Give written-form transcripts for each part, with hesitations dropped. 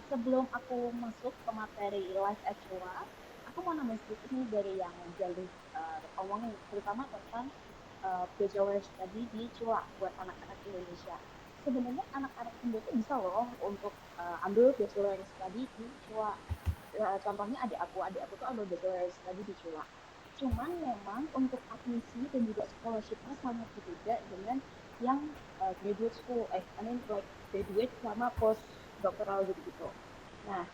sebelum aku masuk ke materi live at Chua, aku mau nambahin sedikit nih dari yang Jalih omongin, terutama tentang bachelor study di Chua buat anak-anak Indonesia. Sebenarnya anak-anak Indo tuh bisa loh untuk ambil bachelor study di Chua. Contohnya adik aku tuh ambil bachelor study di Chua. Cuman memang untuk admisi dan juga scholarship-nya sangat berbeda dengan yang graduate school, I mean like graduate sama post doktoral gitu-gitu. Nah,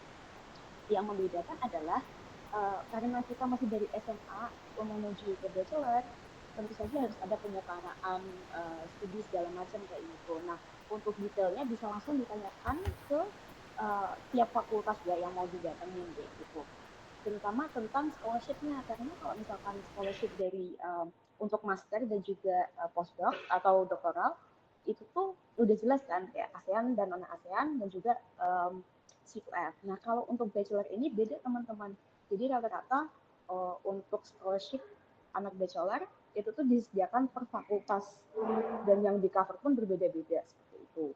yang membedakan adalah karena kita masih dari SMA menuju ke bachelor, tentu saja harus ada penyetaraan studi segala macam kayak gitu. Nah, untuk detailnya bisa langsung ditanyakan ke tiap fakultas ya yang mau didatengin kayak gitu. Terutama tentang scholarship-nya, karena kalau misalkan scholarship dari untuk master dan juga postdoc atau doktoral itu tuh udah jelas kan kayak ASEAN dan non ASEAN dan juga C2F. Nah, kalau untuk bachelor ini beda teman-teman. Jadi rata-rata untuk scholarship anak bachelor itu tuh disediakan per fakultas dan yang di cover pun berbeda-beda seperti itu.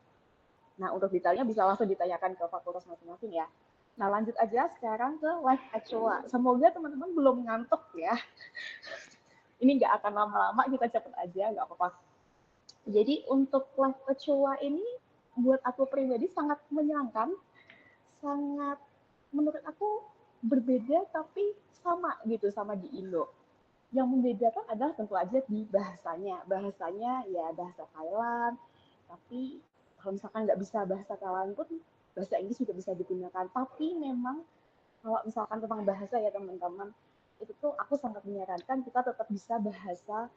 Nah, untuk detailnya bisa langsung ditanyakan ke fakultas masing-masing ya. Nah, lanjut aja sekarang ke live actual. Semoga teman-teman belum ngantuk ya. Ini nggak akan lama-lama, kita cepet aja, nggak apa-apa. Jadi untuk live actual ini buat aku pribadi sangat menyenangkan, sangat menurut aku berbeda tapi sama gitu sama di Indo. Yang membedakan adalah tentu aja di bahasanya. Bahasanya ya bahasa Thailand, tapi kalau misalkan nggak bisa bahasa Thailand pun bahasa Inggris juga bisa digunakan. Tapi memang kalau misalkan tentang bahasa ya teman-teman, itu tuh aku sangat menyarankan kita tetap bisa bahasa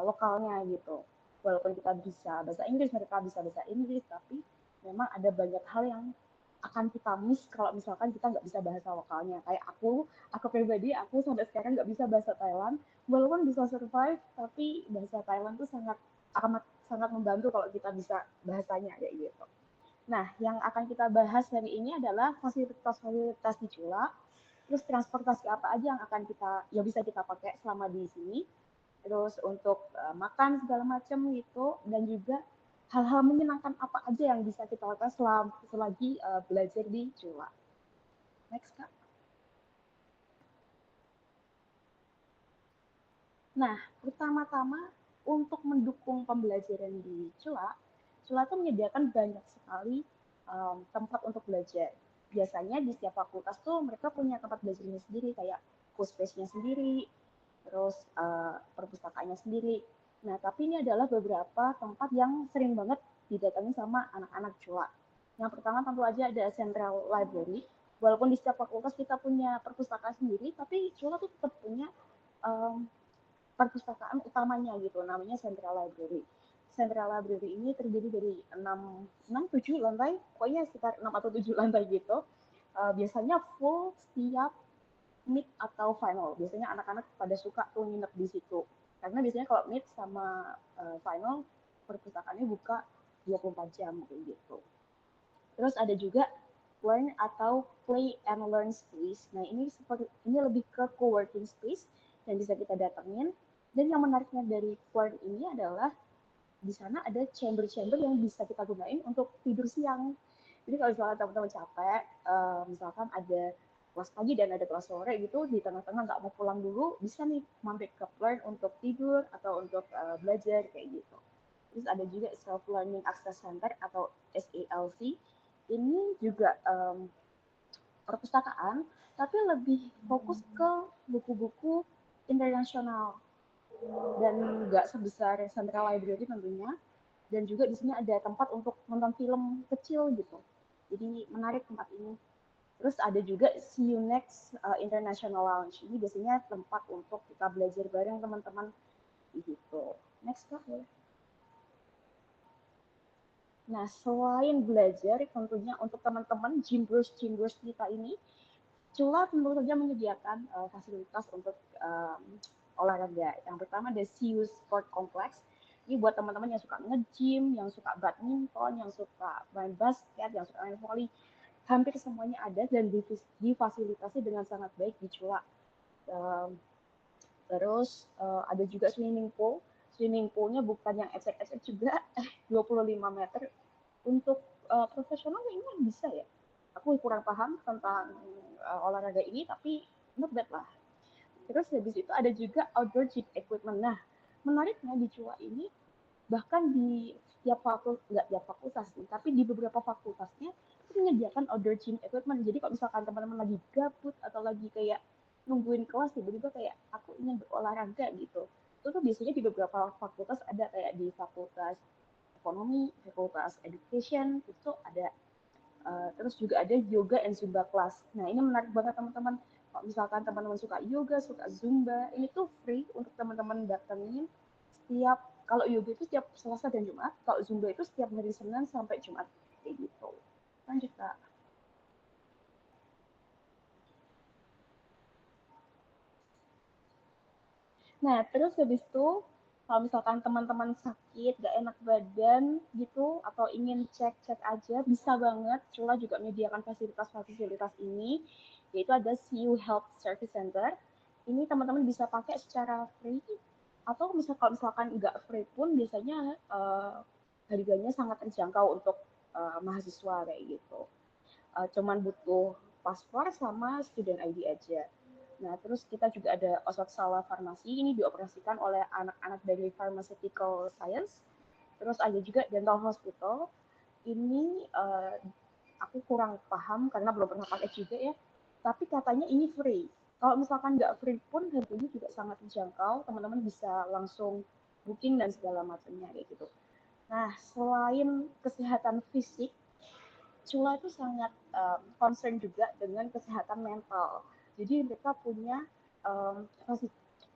lokalnya gitu. Walaupun kita bisa bahasa Inggris, mereka bisa bahasa Inggris, tapi memang ada banyak hal yang akan kita miss kalau misalkan kita nggak bisa bahasa lokalnya. Kayak aku pribadi, aku sampai sekarang nggak bisa bahasa Thailand. Walaupun bisa survive, tapi bahasa Thailand tuh sangat amat sangat membantu kalau kita bisa bahasanya kayak gitu. Nah, yang akan kita bahas hari ini adalah fasilitas-fasilitas di Cula, terus transportasi apa aja yang akan kita yang bisa kita pakai selama di sini, terus untuk makan segala macam gitu, dan juga hal-hal menyenangkan apa aja yang bisa kita lakukan selagi belajar di Cula. Next, Kak. Nah, pertama-tama untuk mendukung pembelajaran di Cula, Cula itu menyediakan banyak sekali tempat untuk belajar. Biasanya di setiap fakultas tuh mereka punya tempat belajarnya sendiri, kayak co-space-nya sendiri, terus perpustakaannya sendiri. Nah, tapi ini adalah beberapa tempat yang sering banget didatangi sama anak-anak Cula. Yang pertama tentu aja ada Central Library. Walaupun di setiap fakultas kita punya perpustakaan sendiri, tapi Cula tuh tetap punya um, perpustakaan utamanya gitu, namanya Central Library. Central Library ini terdiri dari 6 7 lantai, pokoknya sekitar 6 atau 7 lantai gitu. Biasanya full setiap mid atau final. Biasanya anak-anak pada suka tuh nginep di situ. Karena biasanya kalau mid sama final perpustakaannya buka 24 jam kayak gitu. Terus ada juga learn atau play and learn space. Nah, ini lebih ke co-working space yang bisa kita datengin. Dan yang menariknya dari learn ini adalah di sana ada chamber-chamber yang bisa kita gunain untuk tidur siang. Jadi kalau misalkan teman-teman capek, misalkan ada kelas pagi dan ada kelas sore gitu, di tengah-tengah nggak mau pulang dulu, bisa nih mampir ke Learn untuk tidur atau untuk belajar kayak gitu. Terus ada juga Self Learning Access Center atau SALC. Ini juga perpustakaan, tapi lebih fokus ke buku-buku internasional dan nggak sebesar Central Library tentunya. Dan juga di sini ada tempat untuk nonton film kecil gitu. Jadi menarik tempat ini. Terus ada juga See You Next International Lounge. Ini biasanya tempat untuk kita belajar bareng teman-teman gitu. Next, Kak. Nah, selain belajar, tentunya untuk teman-teman Jimbros kita ini, Cula tentu saja menyediakan fasilitas untuk olahraga. Yang pertama ada CU Sport Complex. Ini buat teman-teman yang suka nge-gym, yang suka badminton, yang suka main basket, yang suka main volley. Hampir semuanya ada dan difasilitasi dengan sangat baik di Cula. Um, Terus ada juga swimming pool. Swimming poolnya bukan yang ecek-ecek juga, 25 meter. Untuk profesional kayaknya bisa ya. aku kurang paham tentang olahraga ini, tapi not bad lah. Terus habis itu ada juga outdoor gym equipment. Nah, menariknya di CUA ini bahkan di setiap fakultas, nggak tiap fakultas sih, tapi di beberapa fakultasnya itu menyediakan outdoor gym equipment. Jadi kalau misalkan teman-teman lagi gabut atau lagi kayak nungguin kelas tiba-tiba kayak aku ingin berolahraga gitu, itu tuh biasanya di beberapa fakultas ada, kayak di fakultas ekonomi, fakultas education itu ada. Terus juga ada yoga and zumba class. Nah ini menarik banget teman-teman. Kalau misalkan teman-teman suka yoga, suka zumba, ini tuh free untuk teman-teman datengin setiap, kalau yoga itu setiap Selasa dan Jumat, kalau zumba itu setiap hari Senin sampai Jumat kayak gitu. Lanjut Kak. Nah, terus habis itu, kalau misalkan teman-teman sakit, gak enak badan gitu, atau ingin cek-cek aja, bisa banget. Cula juga menyediakan fasilitas-fasilitas ini, yaitu ada CU Health Service Center. Ini teman-teman bisa pakai secara free, atau kalau misalkan nggak free pun, biasanya harganya sangat terjangkau untuk mahasiswa kayak gitu. Cuman butuh paspor sama student ID aja. Nah, terus kita juga ada Oswald Salah Farmasi, ini dioperasikan oleh anak-anak dari Pharmaceutical Science. Terus ada juga Dental Hospital, ini aku kurang paham karena belum pernah pakai juga ya, tapi katanya ini free. Kalau misalkan nggak free pun harganya juga sangat terjangkau, teman-teman bisa langsung booking dan segala macamnya kayak gitu. Nah, selain kesehatan fisik, Cula itu sangat concern juga dengan kesehatan mental. Jadi mereka punya um,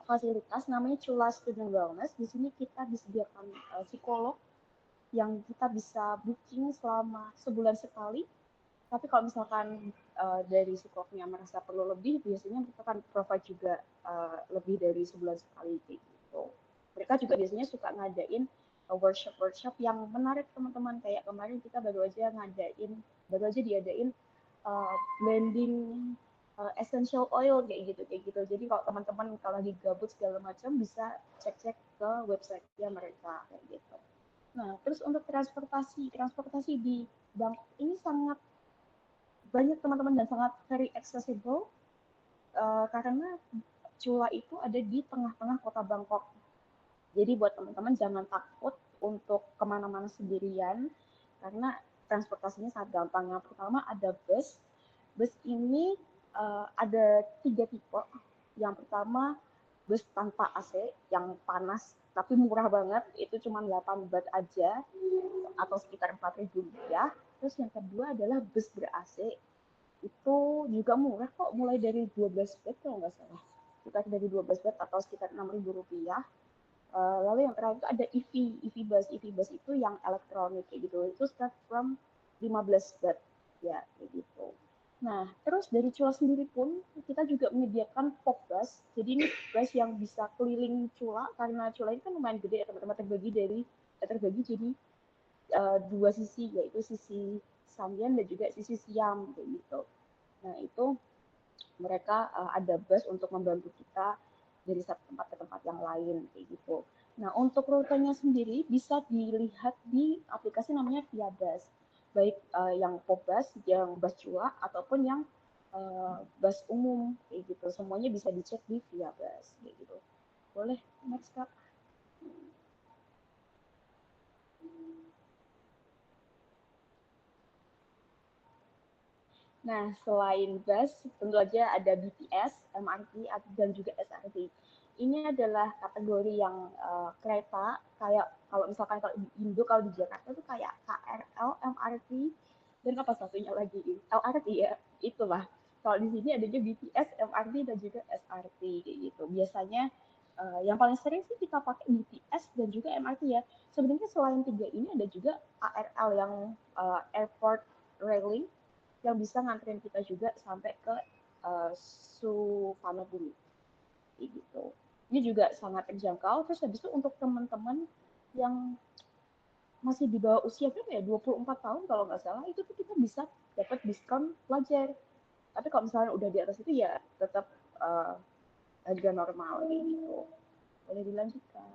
fasilitas namanya Cula Student Wellness. Di sini kita disediakan psikolog yang kita bisa booking selama sebulan sekali. Tapi kalau misalkan dari psikolognya merasa perlu lebih, biasanya mereka akan provide juga lebih dari sebulan sekali kayak gitu. Mereka juga biasanya suka ngadain workshop-workshop yang menarik teman-teman. Kayak kemarin kita baru aja diadain blending essential oil kayak gitu. Jadi kalau teman-teman kalau lagi gabut segala macam bisa cek-cek ke website-nya mereka kayak gitu. Nah, terus untuk transportasi di Bangkok ini sangat banyak teman-teman dan sangat very accessible karena Chula itu ada di tengah-tengah kota Bangkok. Jadi buat teman-teman jangan takut untuk kemana-mana sendirian karena transportasinya sangat gampang. Yang pertama ada bus. Bus ini ada 3 tipe. Yang pertama bus tanpa AC yang panas tapi murah banget, itu cuma 8 baht aja atau sekitar 4.000 rupiah. Terus yang kedua adalah bus ber-AC, itu juga murah kok, mulai dari 12 bed kalau nggak salah, sekitar dari 12 bed atau sekitar 6.000 rupiah. Lalu yang terakhir itu ada EV bus itu yang elektronik kayak gitu, itu start from 15 bed ya kayak gitu. Nah, terus dari Cula sendiri pun kita juga menyediakan pop bus. Jadi ini bus yang bisa keliling Cula, karena Cula ini kan lumayan gede ya teman-teman, terbagi jadi dua sisi, yaitu sisi Samyan dan juga sisi Siam kayak gitu. Nah, itu mereka ada bus untuk membantu kita dari satu tempat ke tempat yang lain kayak gitu. Nah, untuk rutenya sendiri bisa dilihat di aplikasi namanya Via Bus. Baik yang Pobus, yang bus Cua ataupun yang bus umum kayak gitu. Semuanya bisa dicek di Via Bus kayak gitu. Boleh next Kak. Nah, selain bus, tentu aja ada BTS, MRT, dan juga SRT. Ini adalah kategori yang kereta, kayak kalau misalkan kalau di Indo, kalau di Jakarta itu kayak KRL, MRT, dan apa satunya lagi? LRT ya, itulah. Kalau di sini adanya BTS, MRT, dan juga SRT, kayak gitu. Biasanya yang paling sering sih kita pakai BTS dan juga MRT ya. Sebenarnya selain tiga ini ada juga ARL yang Airport Railing, yang bisa nganterin kita juga sampai ke Suvarnabhumi gitu. Ini juga sangat terjangkau. Terus habis itu untuk teman-teman yang masih di bawah usia berapa ya, 24 tahun kalau nggak salah, itu tuh kita bisa dapat diskon pelajar. Tapi kalau misalnya udah di atas itu ya tetap harga normal gitu. Boleh dilanjutkan.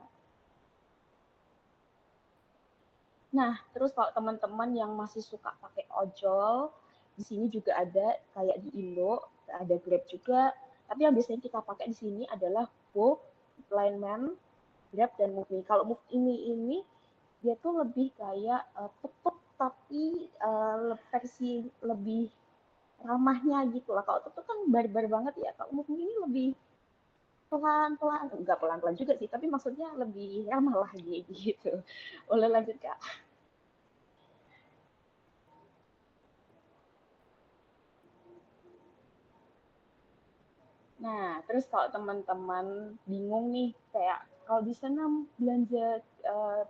Nah, terus kalau teman-teman yang masih suka pakai ojol, Di sini juga ada kayak di Indo, ada Grab juga. Tapi yang biasanya kita pakai di sini adalah Bolt, Lineman, Grab, dan MoveMe. Kalau MoveMe ini dia tuh lebih kayak tuk-tuk tapi versi lebih ramahnya gitu lah. Kalau tuk-tuk kan barbar banget ya. Kalau MoveMe ini lebih pelan-pelan, enggak pelan-pelan juga sih, tapi maksudnya lebih ramah lah gitu. Boleh lanjut Kak. Nah, terus kalau teman-teman bingung nih, kayak kalau di sana belanja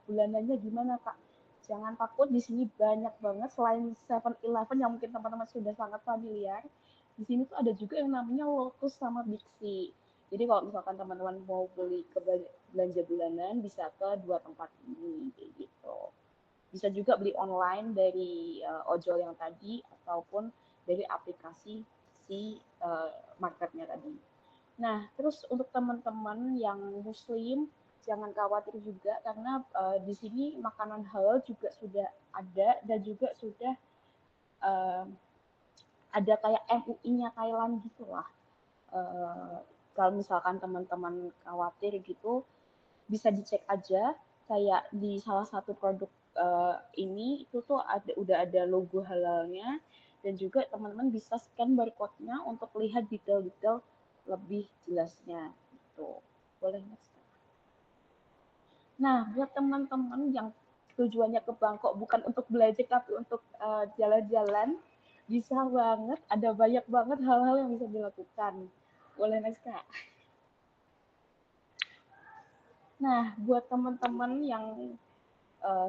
bulanannya gimana, Kak? Jangan takut, di sini banyak banget selain 7-Eleven yang mungkin teman-teman sudah sangat familiar. Di sini tuh ada juga yang namanya Lotus sama Big C. Jadi kalau misalkan teman-teman mau beli ke belanja bulanan bisa ke dua tempat ini kayak gitu. Bisa juga beli online dari ojol yang tadi ataupun dari aplikasi si marketnya tadi. Nah, terus untuk teman-teman yang muslim, jangan khawatir juga karena di sini makanan halal juga sudah ada dan juga sudah uh, ada kayak MUI-nya Thailand gitu lah. Uh, kalau misalkan teman-teman khawatir gitu, bisa dicek aja kayak di salah satu produk ini itu tuh udah ada logo halalnya dan juga teman-teman bisa scan barcode-nya untuk lihat detail-detail lebih jelasnya gitu. Boleh next. Nah, buat teman-teman yang tujuannya ke Bangkok bukan untuk belajar tapi untuk jalan-jalan, bisa banget, ada banyak banget hal-hal yang bisa dilakukan. Boleh next Kak. Nah, buat teman-teman yang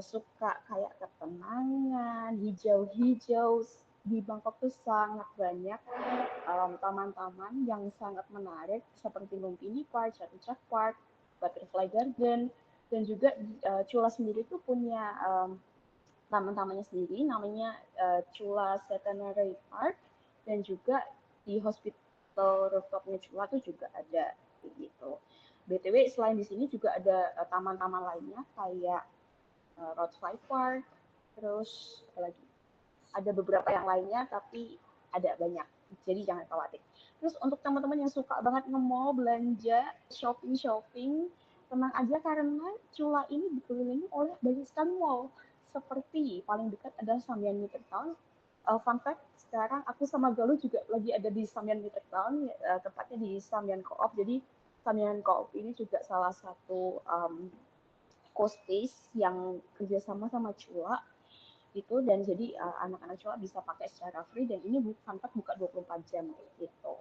suka kayak ketenangan, hijau-hijau, di Bangkok tuh sangat banyak taman-taman yang sangat menarik seperti Lumpini Park, Chatuchak Park, Butterfly Garden, dan juga Chula sendiri tuh punya taman-tamannya sendiri namanya Chula Centenary Park, dan juga di hospital rooftopnya Chula tuh juga ada gitu. BTW selain di sini juga ada taman-taman lainnya kayak Roadfly Park, terus apa lagi? Ada beberapa yang lainnya tapi ada banyak. Jadi jangan khawatir. Terus untuk teman-teman yang suka banget nge-mall, belanja, shopping-shopping, tenang aja karena Cula ini dikelilingi oleh banyak sekali mall. Seperti paling dekat adalah Samian Midtown. Fun fact, sekarang aku sama Galuh juga lagi ada di Samian Midtown, tepatnya di Samian Co-op. Jadi Samian Co-op ini juga salah satu co-space yang kerjasama sama Cula gitu, dan jadi anak-anak cowok bisa pakai secara free dan ini Funpack buka 24 jam gitu.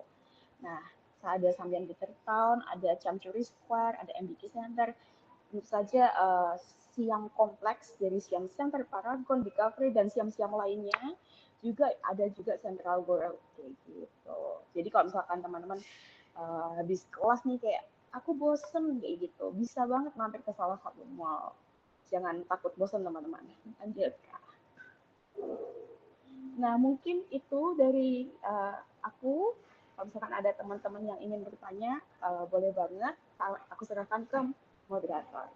Nah, ada Sambian Bitter Town, ada Chamcuri Square, ada MBK Center, tentu saja siang kompleks dari siang Center, Paragon, Discovery, dan siang-siang lainnya juga ada juga Central World kayak gitu. Jadi kalau misalkan teman-teman habis kelas nih kayak aku bosen kayak gitu, bisa banget mampir ke salah satu mall. Jangan takut bosen teman-teman. Lanjut. Nah, mungkin itu dari aku. Kalau misalkan ada teman-teman yang ingin bertanya, boleh banget. Aku serahkan ke moderator.